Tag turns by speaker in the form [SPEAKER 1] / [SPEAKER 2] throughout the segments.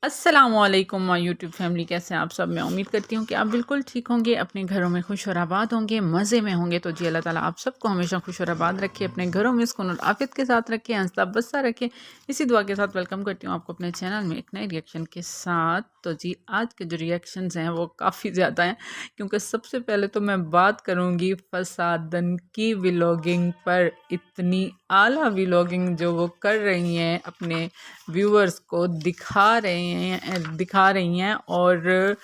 [SPEAKER 1] अस्सलामुअलैकुम my YouTube family, कैसे हैं आप सब। मैं उम्मीद करती हूँ कि आप बिल्कुल ठीक होंगे, अपने घरों में खुश और आबाद होंगे, मज़े में होंगे। तो जी अल्लाह ताला आप सबको हमेशा खुश और आबाद रखे, अपने घरों में सुकून और आफियत के साथ रखे, हंसता बसता रखे। इसी दुआ के साथ वेलकम करती हूँ आपको अपने चैनल में एक नए रिएक्शन के साथ। तो जी आज के जो रिएक्शंस हैं वो काफ़ी ज़्यादा हैं, क्योंकि सबसे पहले तो मैं बात करूँगी फसादन की व्लॉगिंग पर। इतनी आला व्लॉगिंग जो वो कर रही हैं, अपने व्यूअर्स को दिखा रही हैं और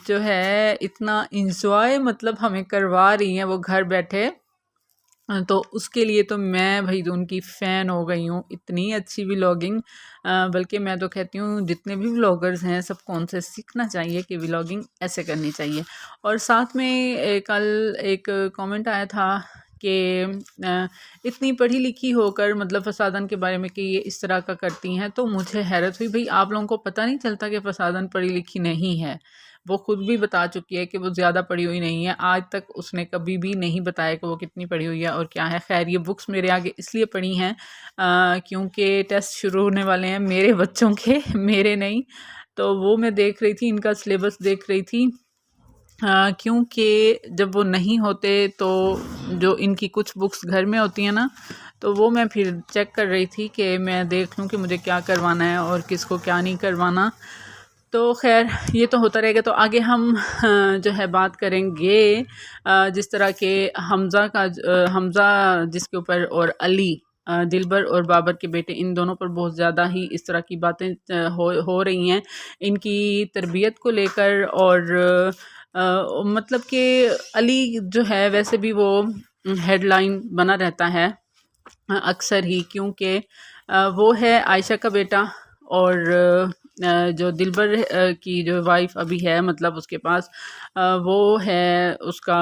[SPEAKER 1] जो है इतना इंजॉय मतलब हमें करवा रही हैं वो घर बैठे। तो उसके लिए तो मैं भाई तो उनकी फ़ैन हो गई हूँ। इतनी अच्छी व्लॉगिंग, बल्कि मैं तो कहती हूँ जितने भी व्लॉगर्स हैं सबको उनसे सीखना चाहिए कि व्लॉगिंग ऐसे करनी चाहिए। और साथ में कल एक कमेंट आया था कि इतनी पढ़ी लिखी होकर मतलब फसादन के बारे में कि ये इस तरह का करती हैं। तो मुझे हैरत हुई, भाई आप लोगों को पता नहीं चलता कि फसादन पढ़ी लिखी नहीं है। वो खुद भी बता चुकी है कि वो ज़्यादा पढ़ी हुई नहीं है। आज तक उसने कभी भी नहीं बताया कि वो कितनी पढ़ी हुई है और क्या है। खैर ये बुक्स मेरे आगे इसलिए पड़ी हैं क्योंकि टेस्ट शुरू होने वाले हैं मेरे बच्चों के मेरे नहीं। तो वो मैं देख रही थी, इनका सिलेबस देख रही थी। क्योंकि जब वो नहीं होते तो जो इनकी कुछ बुक्स घर में होती हैं ना, तो वो मैं फिर चेक कर रही थी कि मैं देख लूँ कि मुझे क्या करवाना है और किसको क्या नहीं करवाना। तो खैर ये तो होता रहेगा। तो आगे हम जो है बात करेंगे जिस तरह के हमज़ा जिसके ऊपर, और अली, दिलबर और बाबर के बेटे, इन दोनों पर बहुत ज़्यादा ही इस तरह की बातें हो रही हैं इनकी तरबियत को लेकर। और मतलब कि अली जो है वैसे भी वो हेडलाइन बना रहता है अक्सर ही, क्योंकि वो है आयशा का बेटा। और जो दिलबर की जो वाइफ अभी है, मतलब उसके पास वो है उसका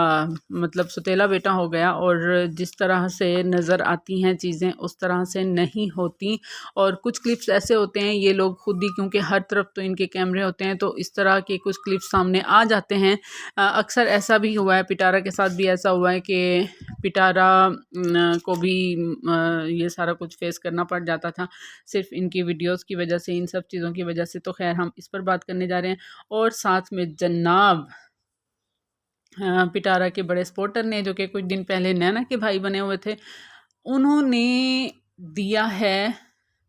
[SPEAKER 1] मतलब सौतेला बेटा हो गया। और जिस तरह से नज़र आती हैं चीज़ें उस तरह से नहीं होती। और कुछ क्लिप्स ऐसे होते हैं, ये लोग खुद ही, क्योंकि हर तरफ तो इनके कैमरे होते हैं, तो इस तरह के कुछ क्लिप्स सामने आ जाते हैं। अक्सर ऐसा भी हुआ है, पिटारा के साथ भी ऐसा हुआ है कि पिटारा को भी ये सारा कुछ फेस करना पड़ जाता था सिर्फ इनकी वीडियोस की वजह से, इन सब चीज़ों की वजह से। तो खैर हम इस पर बात करने जा रहे हैं। और साथ में जनाब पिटारा के बड़े सपोर्टर ने, जो कि कुछ दिन पहले नैना के भाई बने हुए थे, उन्होंने दिया है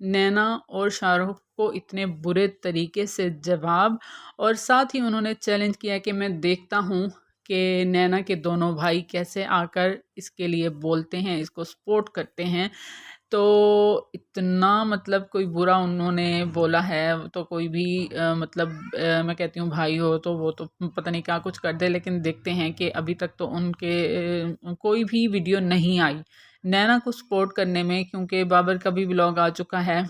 [SPEAKER 1] नैना और शाहरुख को इतने बुरे तरीके से जवाब। और साथ ही उन्होंने चैलेंज किया कि मैं देखता हूँ कि नैना के दोनों भाई कैसे आकर इसके लिए बोलते हैं, इसको सपोर्ट करते हैं। तो इतना मतलब कोई बुरा उन्होंने बोला है, तो कोई भी मतलब मैं कहती हूँ भाई हो तो वो तो पता नहीं क्या कुछ कर दे। लेकिन देखते हैं कि अभी तक तो उनके कोई भी वीडियो नहीं आई नैना को सपोर्ट करने में, क्योंकि बाबर का भी व्लॉग आ चुका है,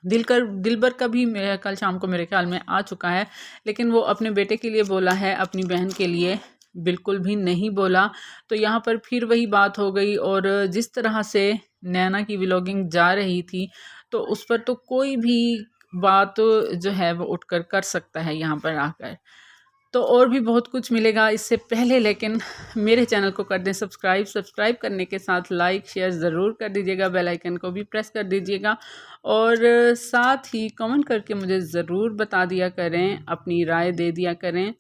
[SPEAKER 1] दिलबर का भी मेरे कल शाम को मेरे ख्याल में आ चुका है। लेकिन वो अपने बेटे के लिए बोला है, अपनी बहन के लिए बिल्कुल भी नहीं बोला। तो यहाँ पर फिर वही बात हो गई। और जिस तरह से नैना की व्लॉगिंग जा रही थी, तो उस पर तो कोई भी बात जो है वो उठकर कर सकता है यहाँ पर आकर। तो और भी बहुत कुछ मिलेगा इससे पहले, लेकिन मेरे चैनल को कर दें सब्सक्राइब करने के साथ लाइक शेयर ज़रूर कर दीजिएगा, बेल आइकन को भी प्रेस कर दीजिएगा। और साथ ही कमेंट करके मुझे ज़रूर बता दिया करें, अपनी राय दे दिया करें।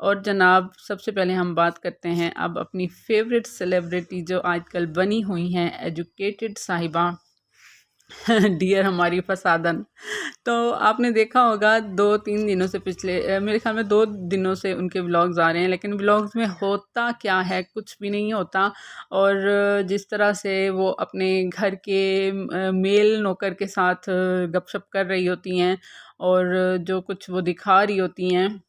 [SPEAKER 1] और जनाब सबसे पहले हम बात करते हैं अब अपनी फेवरेट सेलिब्रिटी जो आजकल बनी हुई हैं, एजुकेटेड साहिबा डियर हमारी फसादन। तो आपने देखा होगा 2-3 दिनों से, पिछले मेरे ख्याल में 2 दिनों से उनके व्लॉग्स आ रहे हैं, लेकिन व्लॉग्स में होता क्या है, कुछ भी नहीं होता। और जिस तरह से वो अपने घर के मेल नौकर के साथ गपशप कर रही होती हैं और जो कुछ वो दिखा रही होती हैं,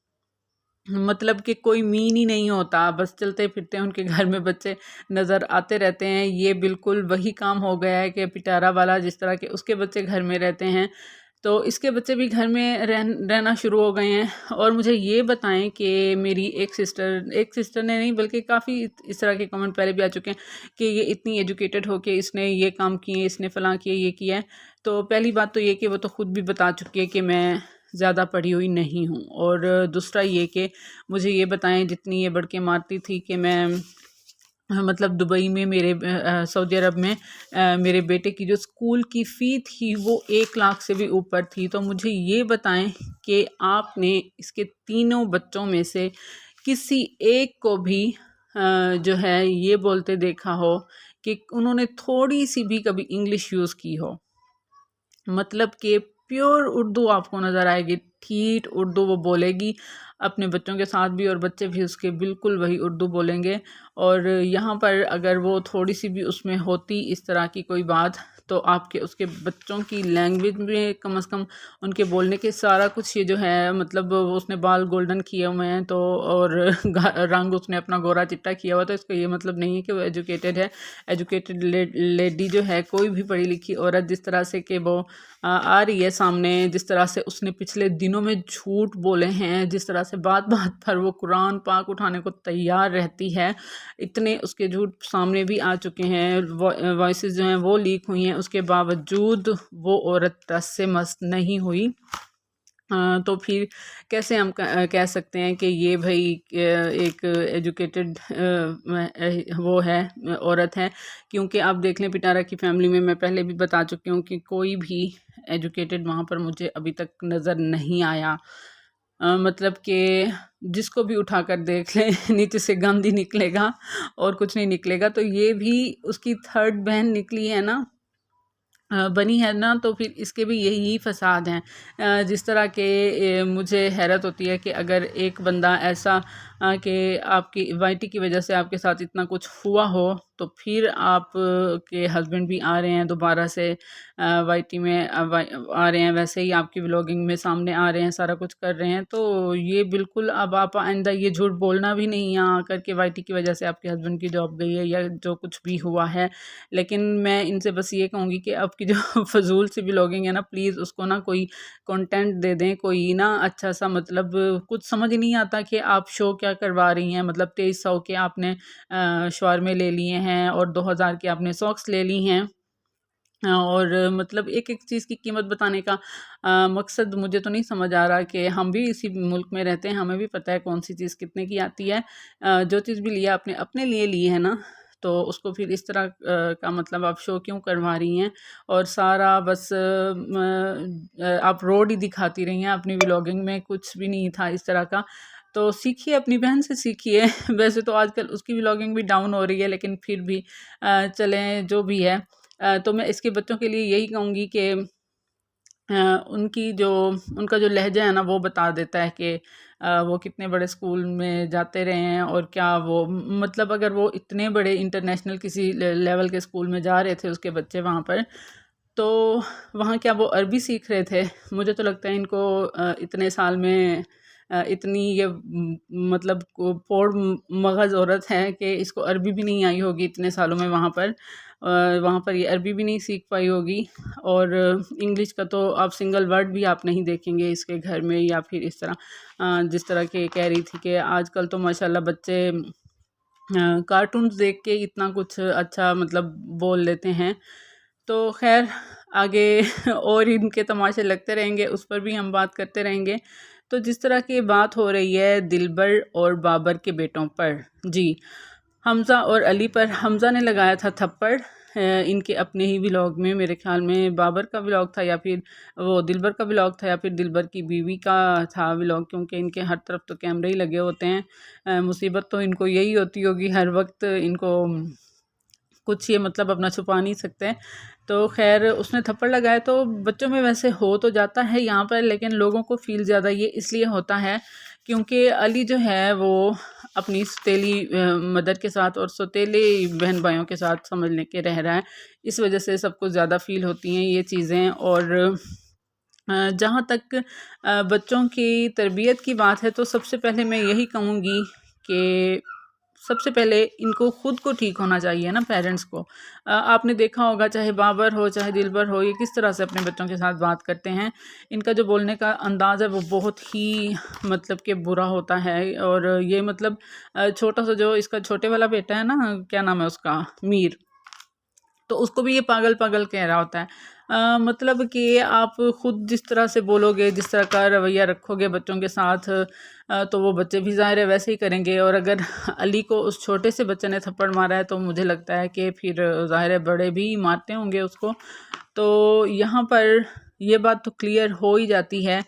[SPEAKER 1] मतलब कि कोई मीन ही नहीं होता, बस चलते फिरते उनके घर में बच्चे नज़र आते रहते हैं। ये बिल्कुल वही काम हो गया है कि पिटारा वाला, जिस तरह के उसके बच्चे घर में रहते हैं, तो इसके बच्चे भी घर में रहना शुरू हो गए हैं। और मुझे ये बताएं कि मेरी एक सिस्टर ने नहीं, बल्कि काफ़ी इस तरह के कमेंट पहले भी आ चुके हैं कि ये इतनी एजुकेटेड हो के इसने ये काम किए, इसने फ़लाँ किए, ये किया है। तो पहली बात तो ये कि वो तो खुद भी बता चुकी है कि मैं ज़्यादा पढ़ी हुई नहीं हूँ। और दूसरा ये कि मुझे ये बताएं, जितनी ये बढ़ के मारती थी कि मैं मतलब दुबई में सऊदी अरब में मेरे बेटे की जो स्कूल की फ़ी थी वो 1 लाख से भी ऊपर थी। तो मुझे ये बताएं कि आपने इसके तीनों बच्चों में से किसी एक को भी जो है ये बोलते देखा हो कि उन्होंने थोड़ी सी भी कभी इंग्लिश यूज़ की हो। मतलब कि प्योर उर्दू आपको नज़र आएगी, ठीठ उर्दू वो बोलेगी अपने बच्चों के साथ भी, और बच्चे भी उसके बिल्कुल वही उर्दू बोलेंगे। और यहाँ पर अगर वो थोड़ी सी भी उसमें होती इस तरह की कोई बात, तो आपके उसके बच्चों की लैंग्वेज में कम से कम उनके बोलने के सारा कुछ ये जो है, मतलब उसने बाल गोल्डन किए हुए हैं तो, और रंग उसने अपना गोरा चिट्टा किया हुआ, तो इसका ये मतलब नहीं है कि वो एजुकेटेड है। एजुकेटेड लेडी जो है, कोई भी पढ़ी लिखी औरत, जिस तरह से कि वो आ रही है सामने, जिस तरह से उसने पिछले दिनों में झूठ बोले हैं, जिस तरह से बात बात पर वो कुरान पाक उठाने को तैयार रहती है, इतने उसके झूठ सामने भी आ चुके हैं, वॉइसेस जो हैं वो लीक हुई हैं, उसके बावजूद वो औरत टस से मस नहीं हुई। तो फिर कैसे हम कह सकते हैं कि ये भाई एक एजुकेटेड वो है, औरत है। क्योंकि आप देख लें, पिटारा की फैमिली में मैं पहले भी बता चुकी हूँ कि कोई भी एजुकेटेड वहाँ पर मुझे अभी तक नज़र नहीं आया। मतलब कि जिसको भी उठाकर देख लें नीचे से गंद ही निकलेगा और कुछ नहीं निकलेगा। तो ये भी उसकी थर्ड बहन निकली है ना, बनी है ना, तो फिर इसके भी यही फसाद हैं। जिस तरह के मुझे हैरत होती है कि अगर एक बंदा ऐसा कि आपकी वाईटी की वजह से आपके साथ इतना कुछ हुआ हो, तो फिर आप के हस्बैंड भी आ रहे हैं दोबारा से वाईटी में आ रहे हैं, वैसे ही आपकी व्लॉगिंग में सामने आ रहे हैं, सारा कुछ कर रहे हैं। तो ये बिल्कुल, अब आप आइंदा ये झूठ बोलना भी नहीं यहाँ आकर के वाईटी की वजह से आपके हस्बैंड की जॉब गई है या जो कुछ भी हुआ है। लेकिन मैं इनसे बस ये कहूँगी कि आपकी जो फ़ज़ूल सी व्लॉगिंग है ना, प्लीज़ उसको ना कोई कंटेंट दे दें, कोई ना अच्छा सा। मतलब कुछ समझ नहीं आता कि आप शो क्या करवा रही हैं। मतलब 2300 के आपने शावरमे ले लिए हैं और 2000 के आपने सॉक्स ले ली हैं। और मतलब एक-एक चीज़ की कीमत बताने का मकसद मुझे तो नहीं समझ आ रहा कि हम भी इसी मुल्क में रहते हैं, हमें भी पता है कौन-सी चीज़ कितने की आती है। जो चीज़ भी लिया आपने अपने लिए ली है ना, तो उसको फिर इस तरह का मतलब आप शो क्यों करवा रही हैं? और सारा बस आप रोड ही दिखाती रही हैं, अपनी व्लॉगिंग में कुछ भी नहीं था इस तरह का। तो सीखिए, अपनी बहन से सीखिए। वैसे तो आजकल उसकी व्लॉगिंग भी डाउन हो रही है, लेकिन फिर भी चलें जो भी है। तो मैं इसके बच्चों के लिए यही कहूँगी कि उनका जो लहजा है ना, वो बता देता है कि वो कितने बड़े स्कूल में जाते रहे हैं, और क्या वो, मतलब अगर वो इतने बड़े इंटरनेशनल किसी लेवल के स्कूल में जा रहे थे उसके बच्चे वहाँ पर, तो वहाँ क्या वो अरबी सीख रहे थे? मुझे तो लगता है इनको इतने साल में इतनी ये मतलब पोड़ मगज़ औरत है कि इसको अरबी भी नहीं आई होगी इतने सालों में वहाँ पर। वहाँ पर ये अरबी भी नहीं सीख पाई होगी, और इंग्लिश का तो आप सिंगल वर्ड भी आप नहीं देखेंगे इसके घर में, या फिर इस तरह जिस तरह के कह रही थी कि आजकल तो माशाल्लाह बच्चे कार्टून्स देख के इतना कुछ अच्छा मतलब बोल लेते हैं। तो ख़ैर आगे और इनके तमाशे लगते रहेंगे, उस पर भी हम बात करते रहेंगे। तो जिस तरह की बात हो रही है दिलबर और बाबर के बेटों पर, जी, हमज़ा और अली पर, हमज़ा ने लगाया था थप्पड़ इनके अपने ही व्लॉग में। मेरे ख़्याल में बाबर का व्लॉग था, या फिर वो दिलबर का व्लॉग था, या फिर दिलबर की बीवी का था व्लॉग, क्योंकि इनके हर तरफ तो कैमरे ही लगे होते हैं। मुसीबत तो इनको यही होती होगी, हर वक्त इनको कुछ ये मतलब अपना छुपा नहीं सकते। तो ख़ैर उसने थप्पड़ लगाया, तो बच्चों में वैसे हो तो जाता है यहाँ पर, लेकिन लोगों को फ़ील ज़्यादा ये इसलिए होता है क्योंकि अली जो है वो अपनी सौतेली मदर के साथ और सौतेले बहन भाइयों के साथ समझ ले के रह रहा है। इस वजह से सबको ज़्यादा फ़ील होती हैं ये चीज़ें। और जहाँ तक बच्चों की तरबियत की बात है, तो सबसे पहले मैं यही कहूँगी कि सबसे पहले इनको खुद को ठीक होना चाहिए ना, पेरेंट्स को। आपने देखा होगा, चाहे बाबर हो चाहे दिलबर हो, ये किस तरह से अपने बच्चों के साथ बात करते हैं। इनका जो बोलने का अंदाज़ है वो बहुत ही मतलब कि बुरा होता है। और ये मतलब छोटा सा जो इसका छोटे वाला बेटा है ना, क्या नाम है उसका, मीर, तो उसको भी ये पागल पागल कह रहा होता है। मतलब कि आप ख़ुद जिस तरह से बोलोगे, जिस तरह का रवैया रखोगे बच्चों के साथ, तो वो बच्चे भी ज़ाहिर है वैसे ही करेंगे। और अगर अली को उस छोटे से बच्चे ने थप्पड़ मारा है तो मुझे लगता है कि फिर ज़ाहिर है बड़े भी मारते होंगे उसको। तो यहाँ पर ये बात तो क्लियर हो ही जाती है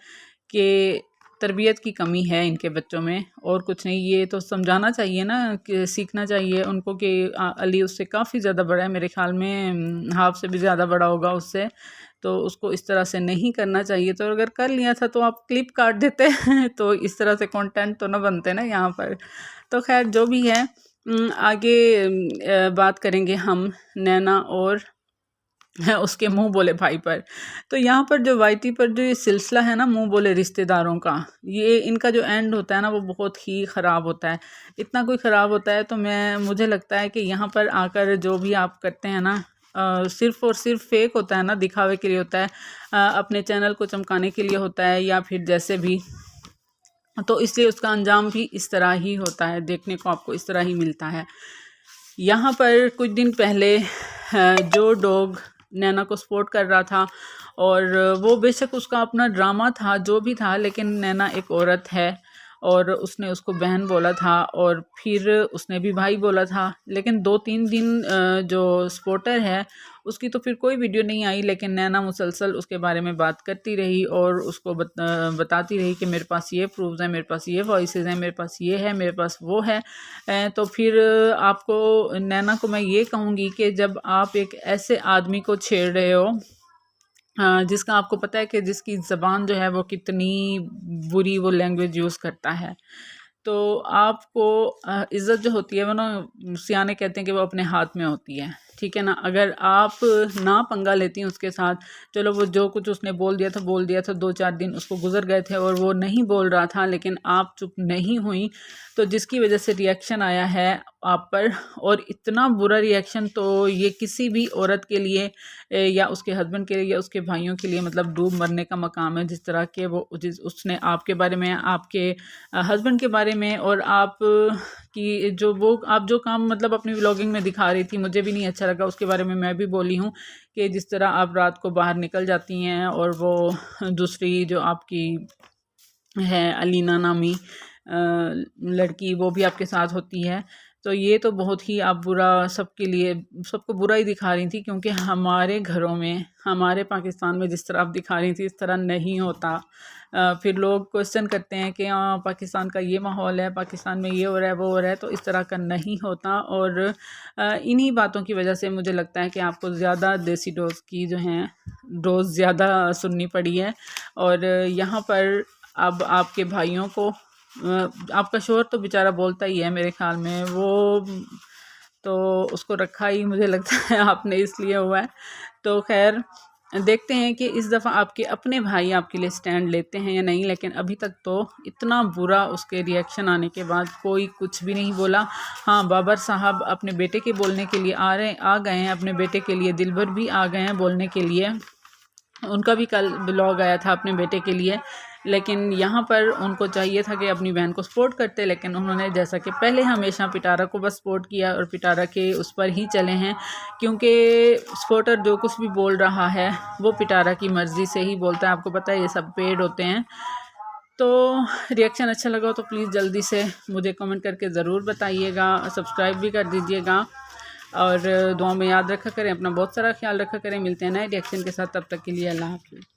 [SPEAKER 1] कि तरबियत की कमी है इनके बच्चों में, और कुछ नहीं। ये तो समझाना चाहिए ना, कि सीखना चाहिए उनको कि अली उससे काफ़ी ज़्यादा बड़ा है, मेरे ख्याल में हाफ से भी ज़्यादा बड़ा होगा उससे, तो उसको इस तरह से नहीं करना चाहिए। तो अगर कर लिया था तो आप क्लिप काट देते तो इस तरह से कंटेंट तो ना बनते ना यहाँ पर। तो खैर जो भी है, आगे बात करेंगे हम नैना और उसके मुंह बोले भाई पर। तो यहाँ पर जो वाईटी पर जो ये सिलसिला है ना मुंह बोले रिश्तेदारों का, ये इनका जो एंड होता है ना वो बहुत ही ख़राब होता है। इतना कोई ख़राब होता है तो मुझे लगता है कि यहाँ पर आकर जो भी आप करते हैं ना, सिर्फ़ और सिर्फ फेक होता है ना, दिखावे के लिए होता है, अपने चैनल को चमकाने के लिए होता है, या फिर जैसे भी। तो इसलिए उसका अंजाम भी इस तरह ही होता है, देखने को आपको इस तरह ही मिलता है। यहाँ पर कुछ दिन पहले जो डॉग नैना को सपोर्ट कर रहा था, और वो बेशक उसका अपना ड्रामा था जो भी था, लेकिन नैना एक औरत है और उसने उसको बहन बोला था और फिर उसने भी भाई बोला था। लेकिन 2-3 दिन जो सपोर्टर है उसकी तो फिर कोई वीडियो नहीं आई, लेकिन नैना मुसलसल उसके बारे में बात करती रही और उसको बताती रही कि मेरे पास ये प्रूफ्स हैं, मेरे पास ये वॉइसेस हैं, मेरे पास ये है, मेरे पास वो है। तो फिर आपको नैना को मैं ये कहूँगी कि जब आप एक ऐसे आदमी को छेड़ रहे हो जिसका आपको पता है कि जिसकी ज़बान जो है वो कितनी बुरी वो लैंग्वेज यूज़ करता है, तो आपको इज़्ज़त जो होती है वो ना, सियाने कहते हैं कि वो अपने हाथ में होती है, ठीक है ना। अगर आप ना पंगा लेती हैं उसके साथ, चलो वो जो कुछ उसने बोल दिया था 2-4 दिन उसको गुजर गए थे और वो नहीं बोल रहा था, लेकिन आप चुप नहीं हुई, तो जिसकी वजह से रिएक्शन आया है आप पर, और इतना बुरा रिएक्शन तो ये किसी भी औरत के लिए या उसके हस्बैंड के लिए या उसके भाइयों के लिए मतलब डूब मरने का मकाम है। जिस तरह के वो उसने आपके बारे में, आपके हस्बैंड के बारे में, और आप कि आप जो काम मतलब अपनी व्लॉगिंग में दिखा रही थी, मुझे भी नहीं अच्छा लगा, उसके बारे में मैं भी बोली हूँ कि जिस तरह आप रात को बाहर निकल जाती हैं और वो दूसरी जो आपकी है अलीना नामी लड़की, वो भी आपके साथ होती है। तो ये तो बहुत ही आप बुरा, सबके लिए सबको बुरा ही दिखा रही थी, क्योंकि हमारे घरों में, हमारे पाकिस्तान में जिस तरह आप दिखा रही थी इस तरह नहीं होता। फिर लोग क्वेश्चन करते हैं कि हाँ पाकिस्तान का ये माहौल है, पाकिस्तान में ये हो रहा है वो हो रहा है, तो इस तरह का नहीं होता। और इन्हीं बातों की वजह से मुझे लगता है कि आपको ज़्यादा देसी डोज की जो हैं डोज ज़्यादा सुननी पड़ी है। और यहाँ पर अब आपके भाइयों को, आपका शोहर तो बेचारा बोलता ही है मेरे ख्याल में, वो तो उसको रखा ही मुझे लगता है आपने इसलिए हुआ है। तो खैर देखते हैं कि इस दफ़ा आपके अपने भाई आपके लिए स्टैंड लेते हैं या नहीं, लेकिन अभी तक तो इतना बुरा उसके रिएक्शन आने के बाद कोई कुछ भी नहीं बोला। हाँ, बाबर साहब अपने बेटे के बोलने के लिए आ गए हैं, अपने बेटे के लिए दिलबर भी आ गए हैं बोलने के लिए, उनका भी कल ब्लॉग आया था अपने बेटे के लिए। लेकिन यहाँ पर उनको चाहिए था कि अपनी बहन को सपोर्ट करते, लेकिन उन्होंने जैसा कि पहले हमेशा पिटारा को बस सपोर्ट किया और पिटारा के उस पर ही चले हैं, क्योंकि सपोर्टर जो कुछ भी बोल रहा है वो पिटारा की मर्ज़ी से ही बोलता है। आपको पता है ये सब पेड होते हैं। तो रिएक्शन अच्छा लगा तो प्लीज़ जल्दी से मुझे कमेंट करके ज़रूर बताइएगा, सब्सक्राइब भी कर दीजिएगा और दुआ में याद रखा करें, अपना बहुत सारा ख्याल रखा करें। मिलते हैं नए रिएक्शन के साथ, तब तक के लिए अल्लाह हाफ़िज़।